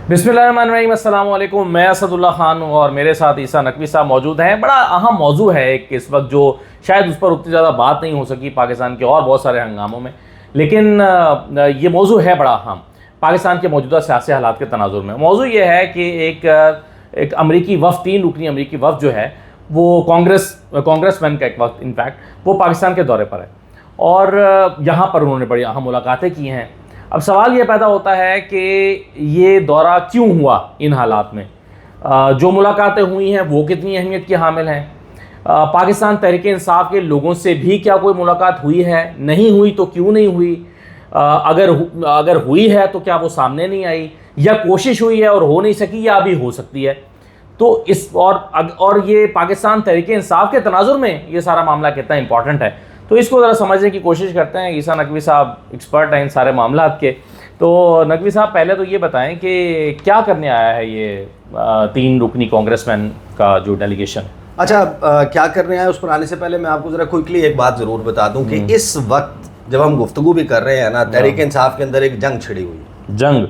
बिस्मिल्लाहिर्रहमानिर्रहीम, अस्सलाम वालेकुम। मैं असदुल्ला खान हूँ और मेरे साथ ईसा नकवी साहब मौजूद हैं। बड़ा अहम मौजू है एक इस वक्त, जो शायद उस पर उतनी ज़्यादा बात नहीं हो सकी पाकिस्तान के और बहुत सारे हंगामों में, लेकिन ये मौजू है बड़ा अहम पाकिस्तान के मौजूदा सियासी हालात के तनाजुर में। मौजू ये है कि एक अमरीकी वफ़द, 3 रुकनी अमरीकी वफ़द जो है वो कांग्रेसमैन का एक वक्त इनफैक्ट वो पाकिस्तान के दौरे पर है और यहाँ पर उन्होंने बड़ी अहम मुलाकातें की हैं। अब सवाल ये पैदा होता है कि ये दौरा क्यों हुआ इन हालात में, जो मुलाकातें हुई हैं वो कितनी अहमियत की हामिल हैं, पाकिस्तान तहरीक इंसाफ के लोगों से भी क्या कोई मुलाकात हुई है, नहीं हुई तो क्यों नहीं हुई, अगर हुई है तो क्या वो सामने नहीं आई, या कोशिश हुई है और हो नहीं सकी, या अभी हो सकती है। तो इस और ये पाकिस्तान तहरीक इंसाफ के तनाजुर में ये सारा मामला कितना इंपॉर्टेंट है, तो इसको ज़रा समझने की कोशिश करते हैं। ईसा नकवी साहब एक्सपर्ट हैं इन सारे मामलात के। तो नकवी साहब, पहले तो ये बताएं कि क्या करने आया है ये 3 रुकनी कांग्रेसमैन का जो डेलीगेशन। अच्छा, क्या करने आया उस पर आने से पहले मैं आपको ज़रा क्विकली एक बात ज़रूर बता दूं कि इस वक्त जब हम गुफ्तगू भी कर रहे हैं ना, तहरीक इंसाफ के अंदर एक जंग छिड़ी हुई है। जंग,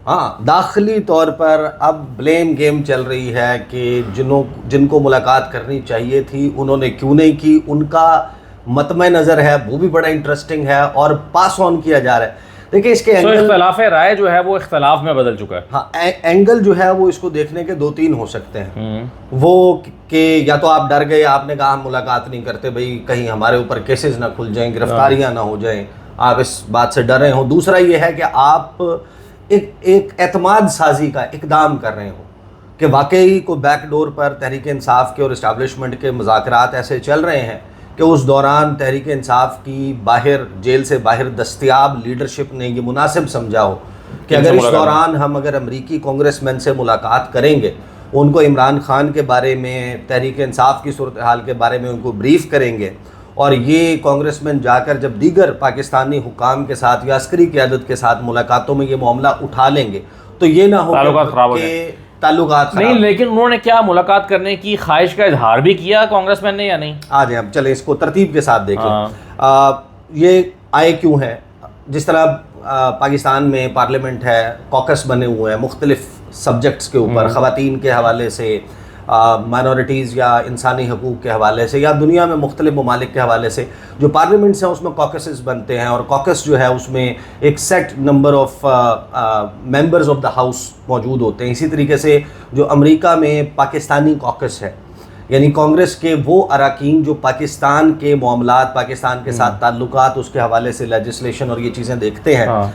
हाँ, दाखिली तौर पर अब ब्लेम गेम चल रही है कि जिनको मुलाकात करनी चाहिए थी उन्होंने क्यों नहीं की, उनका मतम नज़र है वो भी बड़ा इंटरेस्टिंग है और पास ऑन किया जा रहा है। देखिए, इसके इख्तलाफ राय जो है वो इख्तलाफ में बदल चुका है। हाँ, एंगल जो है वो इसको देखने के 2-3 हो सकते हैं। वो कि या तो आप डर गए, आपने कहा हम मुलाकात नहीं करते भाई, कहीं हमारे ऊपर केसेस ना खुल जाएं, गिरफ्तारियां ना हो जाएं, आप इस बात से डर रहे हो। दूसरा ये है कि आप एक एतमाद साजी का इकदाम कर रहे हो कि वाकई को बैकडोर पर तहरीक इंसाफ के और इस्टेब्लिशमेंट के मुज़ाकरात ऐसे चल रहे हैं कि उस दौरान तहरीक इंसाफ की बाहर, जेल से बाहर दस्तयाब लीडरशिप ने ये मुनासिब समझा हो कि अगर इस दौरान हम अमरीकी कांग्रेसमैन से मुलाकात करेंगे, उनको इमरान खान के बारे में, तहरीक इंसाफ की सूरत हाल के बारे में उनको ब्रीफ करेंगे और ये कांग्रेसमैन जाकर जब दीगर पाकिस्तानी हुकाम के साथ या अस्करी क़यादत के साथ मुलाकातों में ये मामला उठा लेंगे तो ये ना हो कि ताल्लुकात नहीं। लेकिन उन्होंने क्या मुलाकात करने की ख्वाहिश का इजहार भी किया कांग्रेसमैन ने या नहीं? आ जाए, अब चले इसको तरतीब के साथ देखें। ये आए क्यों हैं? जिस तरह पाकिस्तान में पार्लियामेंट है, कॉकस बने हुए हैं मुख्तलिफ सब्जेक्ट्स के ऊपर, ख़वातीन के हवाले से, माइनॉरिटीज़ या इंसानी हकूक़ के हवाले से, या दुनिया में मुख्तलिफ ममालिक के हवाले से जो पार्लियामेंट्स हैं उसमें कॉकसेस बनते हैं और कॉकस जो है उसमें एक set number of members of the house मौजूद होते हैं। इसी तरीके से जो अमेरिका में पाकिस्तानी कॉकस है, यानी कांग्रेस के वो अरकान जो पाकिस्तान के मामलात, पाकिस्तान के साथ ताल्लुकात, उसके हवाले से लेजिस्लेशन और ये चीज़ें देखते हैं,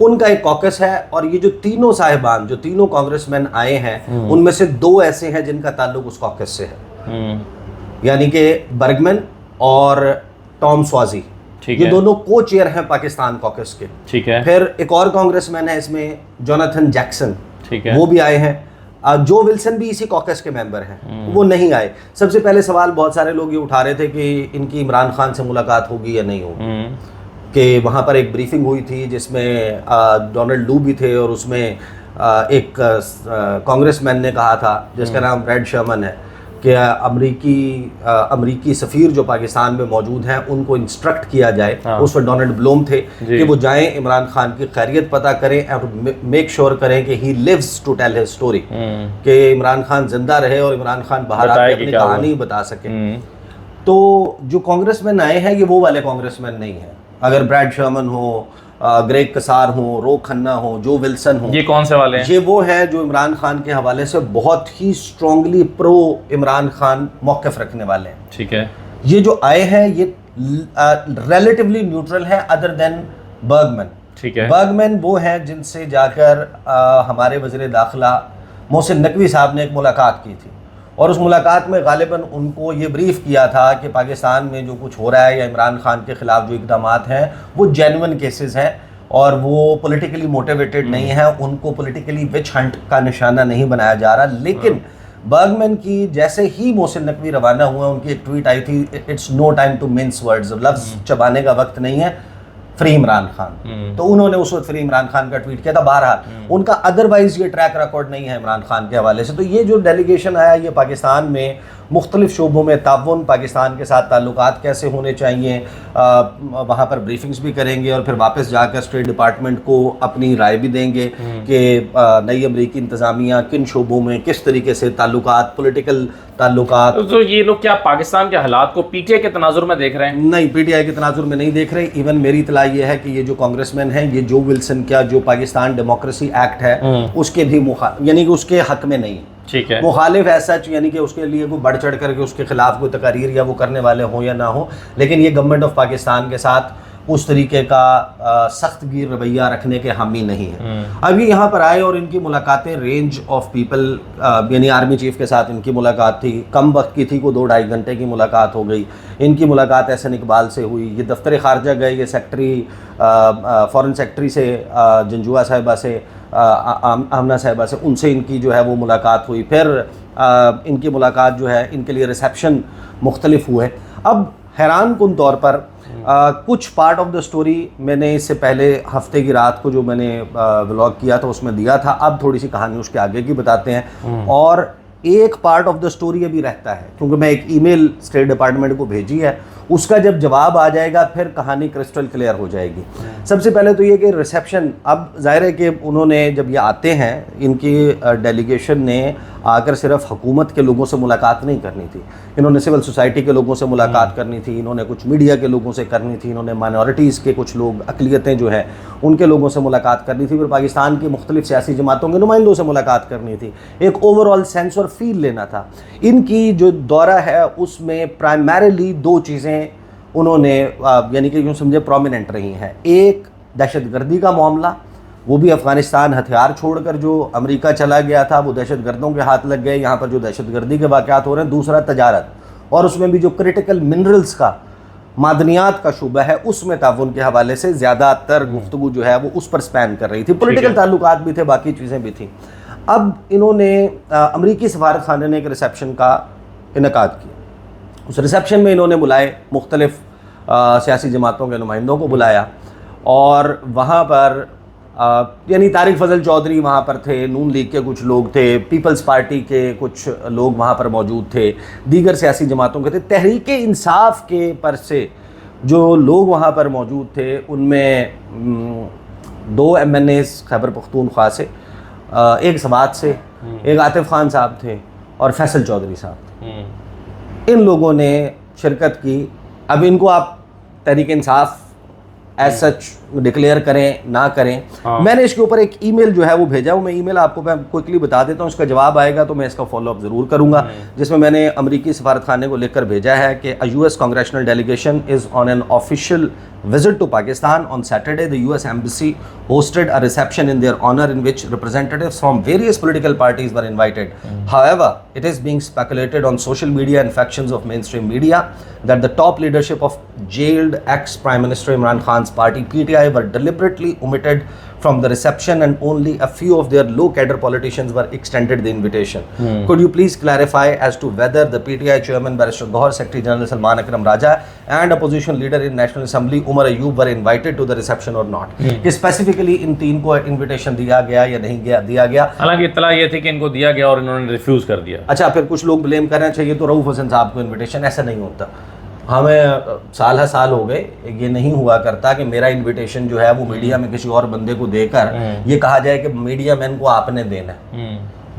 उनका एक कॉकस है। और ये जो तीनों साहिबान, जो तीनों कांग्रेसमैन आए हैं, उनमें से 2 ऐसे हैं जिनका ताल्लुक उस कॉकस से है, यानी कि बर्गमैन और टॉम स्वाजी। ये दोनों को चेयर हैं पाकिस्तान कॉकस के। ठीक है। फिर एक और कांग्रेसमैन है इसमें, जोनाथन जैक्सन, ठीक है, वो भी आए हैं। जो विल्सन भी इसी कॉकस के मेंबर हैं, वो नहीं आए। सबसे पहले सवाल बहुत सारे लोग ये उठा रहे थे कि इनकी इमरान खान से मुलाकात होगी या नहीं होगी, कि वहाँ पर एक ब्रीफिंग हुई थी जिसमें डोनाल्ड लू भी थे और उसमें एक कांग्रेसमैन ने कहा था जिसका नाम ब्रैड शर्मन है कि अमरीकी सफ़ीर जो पाकिस्तान में मौजूद हैं उनको इंस्ट्रक्ट किया जाए, उस पर डोनाल्ड ब्लूम थे, कि वो जाएं, इमरान खान की खैरियत पता करें और मेक श्योर करें कि he lives to tell his story, कि इमरान खान जिंदा रहे और इमरान खान बाहर आके अपनी कहानी बता सके। तो जो कांग्रेसमैन आए हैं ये वो वाले कांग्रेसमैन नहीं हैं। अगर ब्रैड शर्मन हो, ग्रेग कसार हो, रो खन्ना हो, जो विल्सन हो, ये कौन से वाले हैं? ये वो हैं जो इमरान खान के हवाले से बहुत ही स्ट्रांगली प्रो इमरान खान मौक़िफ़ रखने वाले हैं। ठीक है। ये जो आए हैं ये रिलेटिवली न्यूट्रल है अदर देन बर्गमैन। ठीक है। बर्गमैन वो हैं जिनसे जाकर हमारे वज़ीर दाखिला मोहसिन नकवी साहब ने एक मुलाकात की थी और उस मुलाकात में गालिबन उनको ये ब्रीफ किया था कि पाकिस्तान में जो कुछ हो रहा है या इमरान खान के ख़िलाफ़ जो इक़दामात हैं वो जेन्युइन केसेस हैं और वो पॉलिटिकली मोटिवेटेड नहीं है, उनको पॉलिटिकली विच हंट का निशाना नहीं बनाया जा रहा। लेकिन बर्गमैन की जैसे ही मोहसिन नकवी रवाना हुआ, उनकी एक ट्वीट आई थी, it's no time to mince words, लफ्ज़ चबाने का वक्त नहीं है, फ्री इमरान खान, तो उन्होंने उस वक्त फ्री इमरान खान का ट्वीट किया था। बहरहाल उनका अदरवाइज ये ट्रैक रिकॉर्ड नहीं है इमरान खान के हवाले से। तो ये जो डेलीगेशन आया, ये पाकिस्तान में मुख्तलिफ शोबों में ताउन, पाकिस्तान के साथ ताल्लुकात कैसे होने चाहिए, वहाँ पर ब्रीफिंग्स भी करेंगे और फिर वापस जाकर स्टेट डिपार्टमेंट को अपनी राय भी देंगे कि नई अमरीकी इंतज़ामिया किन शोबों में किस तरीके से ताल्लुकात, पॉलिटिकल ताल्लुकात। तो ये लोग क्या पाकिस्तान के हालात को पीटीआई के तनाजुर में देख रहे हैं? नहीं, पीटीआई के तनाजुर में नहीं देख रहे। इवन मेरी इतला ये है कि ये जो कांग्रेसमैन हैं, ये जो विल्सन का जो पाकिस्तान डेमोक्रेसी एक्ट है उसके भी यानी कि उसके हक में नहीं, ठीक है, मुखालिफ ऐसा, यानी कि उसके लिए कोई बढ़ चढ़ करके उसके खिलाफ कोई तकारीर या वो करने वाले हों या ना हो, लेकिन ये गवर्नमेंट ऑफ पाकिस्तान के साथ उस तरीके का सख्त गिर रवैया रखने के हामी नहीं है। अभी यहाँ पर आए और इनकी मुलाकातें, रेंज ऑफ पीपल, यानी आर्मी चीफ के साथ इनकी मुलाकात थी, कम वक्त की थी, को 2-2.5 घंटे की मुलाकात हो गई। इनकी मुलाकात एहसन इकबाल से हुई, ये दफ्तर खारजा गए, ये सेक्रेटरी, फॉरेन सेक्रेटरी से, जंजुआ साहिबा से, आमना साहिबा से, उनसे इनकी जो है वो मुलाकात हुई। फिर इनकी मुलाकात जो है, इनके लिए रिसेप्शन मुख्तलिफ हुए। अब हैरान कुन तौर पर कुछ पार्ट ऑफ द स्टोरी मैंने इससे पहले हफ्ते की रात को जो मैंने व्लॉग किया था उसमें दिया था। अब थोड़ी सी कहानी उसके आगे की बताते हैं। और एक पार्ट ऑफ द स्टोरी अभी रहता है, क्योंकि मैं एक ईमेल स्टेट डिपार्टमेंट को भेजी है, उसका जब जवाब आ जाएगा फिर कहानी क्रिस्टल क्लियर हो जाएगी। सबसे पहले तो ये कि रिसेप्शन, अब जाहिर है कि उन्होंने जब ये आते हैं, इनकी डेलीगेशन ने आकर सिर्फ हुकूमत के लोगों से मुलाकात नहीं करनी थी, इन्होंने सिविल सोसाइटी के लोगों से मुलाकात करनी थी, इन्होंने कुछ मीडिया के लोगों से करनी थी, इन्होंने माइनॉरिटीज़ के कुछ लोग, अक़लियतें जो हैं उनके लोगों से मुलाकात करनी थी, फिर पाकिस्तान की मुख्तलिफ सियासी जमातों के नुमाइंदों से मुलाकात करनी थी, एक ओवरऑल सेंस और फील लेना था। इनकी जो दौरा है उसमें प्राइमरीली 2 चीज़ें उन्होंने यानी कि यूँ समझे प्रोमिनेंट रही हैं। एक, दहशतगर्दी का मामला, वो भी अफ़गानिस्तान हथियार छोड़कर जो अमेरिका चला गया था वो दहशतगर्दों के हाथ लग गए, यहाँ पर जो दहशतगर्दी के वाक़यात हो रहे हैं। दूसरा, तजारत, और उसमें भी जो क्रिटिकल मिनरल्स का, मादनियात का शुबा है, उसमें ताउन के हवाले से ज़्यादातर गुफ्तगू जो है वो उस पर स्पैन कर रही थी। पॉलिटिकल ताल्लुकात भी थे, बाकी चीज़ें भी थी। अब इन्होंने अमरीकी सफारत खाने ने एक रिसेप्शन का इनेकाद किया। उस रिसेप्शन में इन्होंने बुलाए मुख्तलिफ सियासी जमातों के नुमाइंदों को बुलाया, और वहाँ पर यानी तारिक फजल चौधरी वहाँ पर थे, नून लीग के कुछ लोग थे, पीपल्स पार्टी के कुछ लोग वहाँ पर मौजूद थे, दीगर सियासी जमातों के थे, तहरीक इंसाफ के पर से जो लोग वहाँ पर मौजूद थे उनमें 2 MNAs खैबर पख्तूनख्वा से, एक समात से, एक आतिफ खान साहब थे और फैसल चौधरी साहब। इन लोगों ने शिरकत की। अब इनको आप Tehreek Insaf as such declare करें ना करें, मैंने इसके ऊपर एक ईमेल जो है वो भेजा हूँ। मैं ईमेल आपको मैं क्विकली बता देता हूँ, इसका जवाब आएगा तो मैं इसका फॉलोअप ज़रूर करूँगा, जिसमें मैंने अमरीकी सफारत खाने को लिखकर भेजा है कि अ US congressional delegation is on an official visit to Pakistan. On Saturday, the US Embassy hosted a reception in their honor in which representatives from various political parties were invited. However, it is being speculated on social media and factions of mainstream media that the top leadership of jailed ex-Prime Minister Imran Khan's party PTI were deliberately omitted from the reception and only a few of their low cadre politicians were extended the invitation. Could you please clarify as to whether the PTI chairman Barrister Gohar, Secretary General Salman Akram Raja and opposition leader in National Assembly Umar Ayub were invited to the reception or not? कि specifically in 3 को invitation दिया गया या नहीं दिया गया। हालांकि इत्तला ये थी कि इनको दिया गया और इन्होंने रिफ्यूज़ कर दिया। अच्छा, फिर कुछ लोग ब्लेम कर रहे हैं चाहिए तो रऊफ हसन साहब को इन्विटेशन, ऐसा नहीं होता। हमें साल हो गए, ये नहीं हुआ करता कि मेरा इनविटेशन जो है वो मीडिया में किसी और बंदे को देकर ये कहा जाए कि मीडिया मैन को आपने देना है।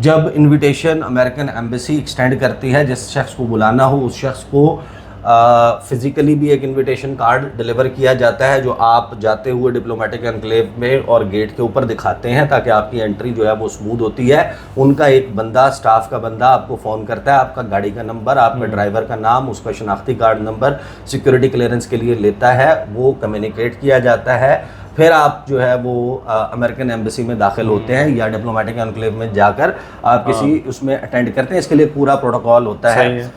जब इनविटेशन अमेरिकन एम्बेसी एक्सटेंड करती है, जिस शख्स को बुलाना हो उस शख्स को फिज़िकली भी एक इनविटेशन कार्ड डिलीवर किया जाता है, जो आप जाते हुए डिप्लोमेटिक एनक्लेव में और गेट के ऊपर दिखाते हैं ताकि आपकी एंट्री जो है वो स्मूथ होती है। उनका एक बंदा, स्टाफ का बंदा आपको फ़ोन करता है, आपका गाड़ी का नंबर, आपका ड्राइवर का नाम, उसका शनाख्ती कार्ड नंबर सिक्योरिटी क्लियरेंस के लिए लेता है, वो कम्युनिकेट किया जाता है। फिर आप जो है वो अमेरिकन एम्बेसी में दाखिल होते हैं या डिप्लोमेटिक एनक्लेव में जाकर आप किसी उसमें अटेंड करते हैं। इसके लिए पूरा प्रोटोकॉल होता है।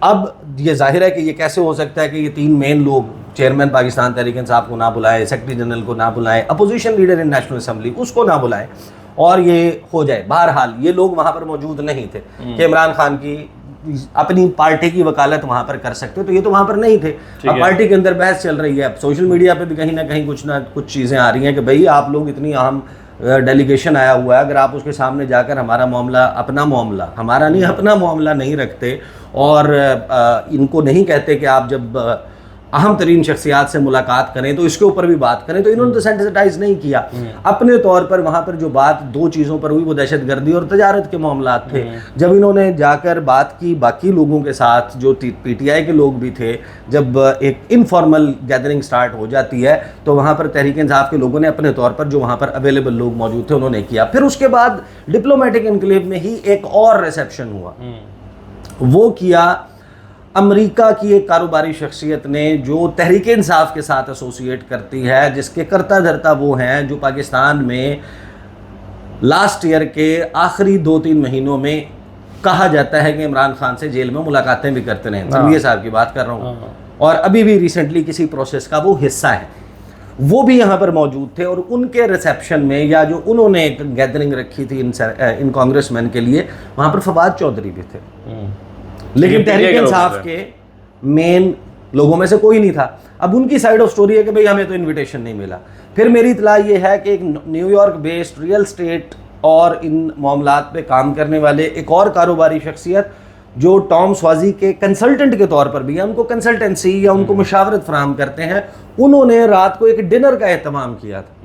अब ये जाहिर है कि ये कैसे हो सकता है कि ये 3 मेन लोग, चेयरमैन पाकिस्तान तहरीक इंसाफ को ना बुलाएं, सेक्रेटरी जनरल को ना बुलाएं, opposition leader in national assembly उसको ना बुलाएं और ये हो जाए। बहरहाल ये लोग वहाँ पर मौजूद नहीं थे कि इमरान खान की अपनी पार्टी की वकालत वहां पर कर सकते हो, तो ये तो वहां पर नहीं थे। अब पार्टी के अंदर बहस चल रही है, अब सोशल मीडिया पे भी कहीं ना कहीं कुछ ना कुछ चीज़ें आ रही हैं कि भाई आप लोग इतनी अहम डेलीगेशन आया हुआ है, अगर आप उसके सामने जाकर हमारा मामला, अपना मामला, हमारा नहीं अपना मामला नहीं रखते और इनको नहीं कहते कि आप जब अहम तरीन शख्सियात से मुलाकात करें तो इसके ऊपर भी बात करें, तो इन्होंने तो सेंसिटाइज नहीं किया अपने तौर पर। वहाँ पर जो बात दो चीज़ों पर हुई वो दहशतगर्दी और तजारत के मामलात थे। जब इन्होंने जाकर बात की बाकी लोगों के साथ, जो पीटीआई के लोग भी थे, जब एक इनफॉर्मल गैदरिंग स्टार्ट हो जाती है तो वहाँ पर तहरीक इंसाफ के लोगों ने अपने तौर पर, जो वहाँ पर अवेलेबल लोग मौजूद थे, उन्होंने किया। फिर उसके बाद डिप्लोमेटिक एनक्लेव में ही एक और रिसेप्शन हुआ, वो किया अमेरिका की एक कारोबारी शख्सियत ने, जो तहरीक इंसाफ के साथ एसोसिएट करती है, जिसके करता धरता वो हैं जो पाकिस्तान में लास्ट ईयर के आखिरी 2-3 महीनों में कहा जाता है कि इमरान खान से जेल में मुलाकातें भी करते रहे। तनवीर साहब की बात कर रहा हूँ, और अभी भी रिसेंटली किसी प्रोसेस का वो हिस्सा है, वो भी यहाँ पर मौजूद थे। और उनके रिसेप्शन में, या जो उन्होंने एक गैदरिंग रखी थी इन कांग्रेसमैन के लिए, वहाँ पर फवाद चौधरी भी थे, लेकिन तहरीक इंसाफ के मेन लोगों में से कोई नहीं था। अब उनकी साइड ऑफ स्टोरी है कि भाई हमें तो इनविटेशन नहीं मिला। फिर मेरी इतला ये है कि एक न्यूयॉर्क बेस्ड रियल स्टेट और इन मामलात पे काम करने वाले एक और कारोबारी शख्सियत, जो टॉम स्वाजी के कंसल्टेंट के तौर पर भी है, उनको कंसल्टेंसी या उनको मुशावरत फराहम करते हैं, उन्होंने रात को एक डिनर का एहतमाम किया था।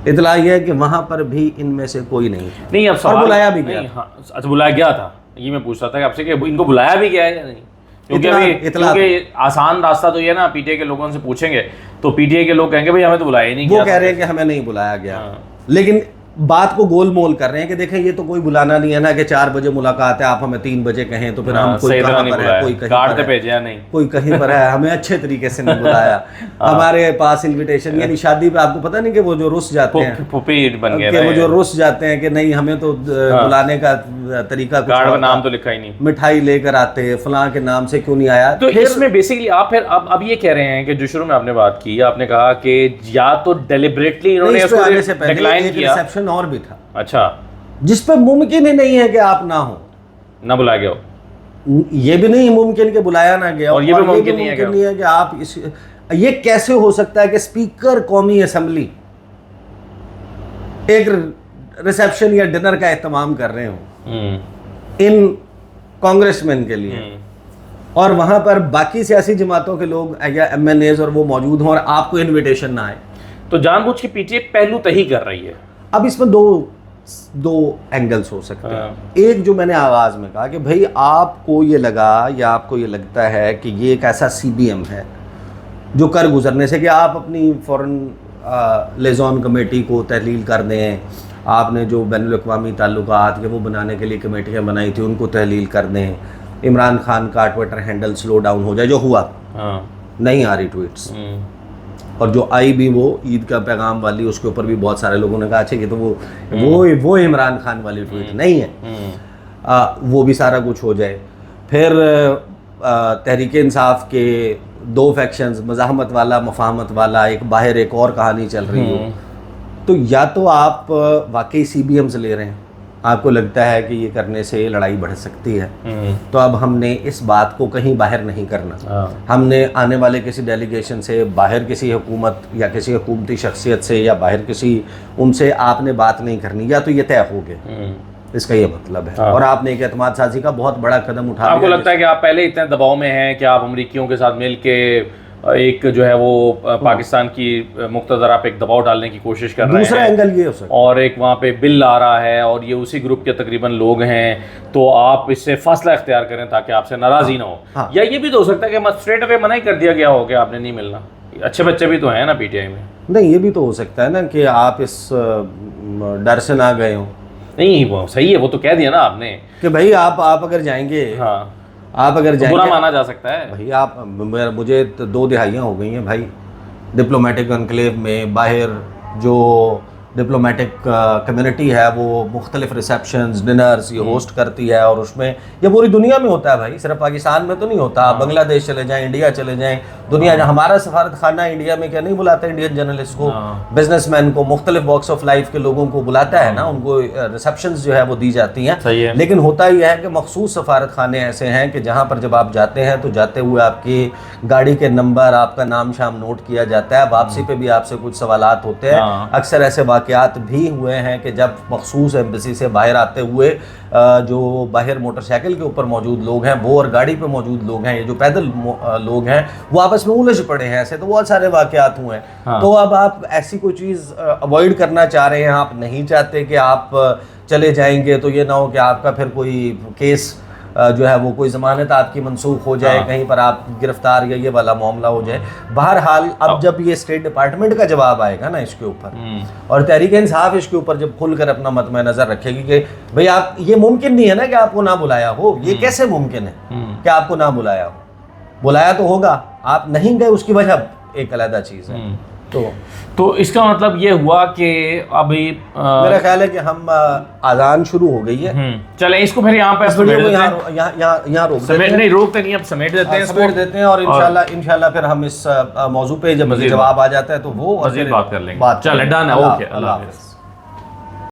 इतला यह है कि वहां पर भी इनमें से कोई नहीं अब और बुलाया भी गया। अच्छा, बुलाया गया था, ये मैं पूछ रहा था कि आपसे कि इनको बुलाया भी गया है या नहीं? क्योंकि आसान रास्ता तो ये ना, पीटीआई के लोगों से पूछेंगे तो पीटीआई के लोग कहेंगे भाई हमें तो बुलाया ही नहीं गया। वो कह रहे हैं कि हमें नहीं बुलाया गया, लेकिन बात को गोल मोल कर रहे हैं कि देखें ये तो कोई बुलाना नहीं है ना कि 4 बजे मुलाकात है, आप हमें 3 बजे कहें तो फिर हम कोई कहाँ पर है, कोई कहीं पर भेजा नहीं, कोई कहीं पर है, हमें अच्छे तरीके से नहीं बुलाया। हमारे पास इन्विटेशन, यानी शादी पे आपको पता नहीं कि वो जो रुस जाते हैं, बन गए वो जो रुस जाते हैं कि नहीं हमें तो बुलाने का तरीका, कार्ड में नाम तो लिखा ही नहीं, मिठाई लेकर आते, फलां के नाम से क्यों नहीं आया। तो इसमें बेसिकली आप फिर अब ये कह रहे हैं कि जो शुरू में आपने बात की, आपने कहा कि या तो डेलिबरेटली इन्होंने डिक्लाइन किया, रिसेप्शन और भी था, अच्छा, जिस पे मुमकिन ही नहीं है कि आप ना हो, ना बुलाया गया हो, ये भी नहीं मुमकिन कि बुलाया ना गया, और ये भी मुमकिन नहीं है कि आप इस, ये कैसे हो सकता है कि स्पीकर कौमी असेंबली एक रिसेप्शन या डिनर का एहतमाम कर रहे हो इन कांग्रेसमैन के लिए, और वहां पर बाकी सियासी जमातों के लोग या एमएनएज और वो मौजूद हों और आपको इनविटेशन ना आए, तो जानबूझ के पीटीआई पहलू तही कर रही है। अब इसमें दो एंगल्स हो सकते हैं। एक जो मैंने आगाज में कहा कि भाई आपको ये लगा या आपको ये लगता है कि ये एक ऐसा सीबीएम है जो कर गुजरने से, कि आप अपनी फॉरेन लेजॉन कमेटी को तहलील कर दें, आपने जो बैनुल अक़वामी ताल्लुकात के वो बनाने के लिए कमेटियाँ बनाई थी उनको तहलील कर दें, इमरान खान का ट्विटर हैंडल स्लो डाउन हो जाए, जो हुआ नहीं आ रही ट्वीट्स, और जो आई भी वो ईद का पैगाम वाली, उसके ऊपर भी बहुत सारे लोगों ने कहा अच्छा कि तो वो इमरान खान वाली ट्वीट नहीं है, वो भी सारा कुछ हो जाए। फिर तहरीक इंसाफ के 2 फैक्शंस, मज़ाहमत वाला, मफाहमत वाला, एक बाहर एक और कहानी चल रही हो, तो या तो आप वाकई सीबीएम से ले रहे हैं, आपको लगता है कि ये करने से लड़ाई बढ़ सकती है, तो अब हमने इस बात को कहीं बाहर नहीं करना, हमने आने वाले किसी डेलीगेशन से, बाहर किसी हुकूमत या किसी हुकूमती शख्सियत से या बाहर किसी उनसे आपने बात नहीं करनी, या तो ये तय हो गए, इसका ये मतलब है। और आपने एक एतमाद साजी का बहुत बड़ा कदम उठा, आपको लगता है कि आप पहले इतने दबाव में हैं कि आप अमरीकियों के साथ मिल के एक जो है वो पाकिस्तान की मुक्तदरा पे एक दबाव डालने की कोशिश कर रहे हैं, दूसरा एंगल ये हो सकता है, और एक वहाँ पे बिल आ रहा है और ये उसी ग्रुप के तकरीबन लोग हैं, तो आप इससे फासला इख्तियार करें ताकि आपसे नाराज़ी ना हो। या ये भी तो हो सकता है कि स्ट्रेट अवे मना ही कर दिया गया हो कि आपने नहीं मिलना, अच्छे बच्चे भी तो हैं ना पीटीआई में। नहीं, ये भी तो हो सकता है ना कि आप इस डर से ना गए हो। नहीं, वो सही है, वो तो कह दिया ना आपने कि भाई आप अगर जाएंगे, हाँ, आप अगर जाएंगे, बुरा माना जा सकता है भाई। आप मुझे तो 2 दिहाइयाँ हो गई हैं भाई डिप्लोमेटिक एनक्लेव में, बाहर जो डिप्लोमेटिक कम्युनिटी है वो मुख्तलिफ रिसेप्शंस डिनर्स ये होस्ट करती है, और उसमें ये पूरी दुनिया में होता है भाई, सिर्फ पाकिस्तान में तो नहीं होता। आप बांग्लादेश चले जाएं, इंडिया चले जाएं, दुनिया हमारा सफारत खाना इंडिया में क्या नहीं बुलाता इंडियन जर्नलिस्ट को, बिजनेसमैन को, मुख्तलिफ वॉक्स ऑफ लाइफ के लोगों को बुलाता है ना, उनको रिसेप्शंस जो है वो दी जाती हैं। लेकिन होता ही है कि मखसूस सफारत खाने ऐसे हैं कि जहाँ पर जब आप जाते हैं तो जाते हुए आपकी गाड़ी के नंबर, आपका नाम शाम नोट किया जाता है, वापसी पे भी आपसे कुछ सवालात होते हैं। अक्सर ऐसे वाक़यात भी हुए हैं कि जब मखसूस एम्बेसी से बाहर आते हुए जो बाहर मोटरसाइकिल के ऊपर मौजूद लोग हैं वो और गाड़ी पे मौजूद लोग हैं, ये जो पैदल लोग हैं वो आपस में उलझ पड़े हैं। ऐसे तो बहुत सारे वाक़यात हुए हैं। तो अब आप ऐसी कोई चीज़ अवॉइड करना चाह रहे हैं, आप नहीं चाहते कि आप चले जाएंगे तो ये ना हो कि आपका फिर कोई केस जो है वो कोई ज़मानत आपकी मनसूख हो जाए, कहीं पर आप गिरफ्तार या ये वाला मामला हो जाए। बहरहाल अब जब ये स्टेट डिपार्टमेंट का जवाब आएगा ना इसके ऊपर, और तहरीक इंसाफ इसके ऊपर जब खुलकर अपना मतम नज़र रखेगी कि भाई आप, ये मुमकिन नहीं है ना कि आपको ना बुलाया हो, ये कैसे मुमकिन है कि आपको ना बुलाया हो, बुलाया तो होगा, आप नहीं गए उसकी वजह एक अलग चीज़ है। तो इसका मतलब ये हुआ कि अभी मेरा ख्याल है कि हम आज़ान शुरू हो गई है। चलें इसको फिर यहाँ पे यहाँ रोकते नहीं, अब समेट देते हैं और इंशाल्लाह फिर हम इस मौजू पे जब जवाब आ जाता है तो वो और बात कर लेंगे। चलें, डन है, ओके, अल्लाह हाफ़िज़।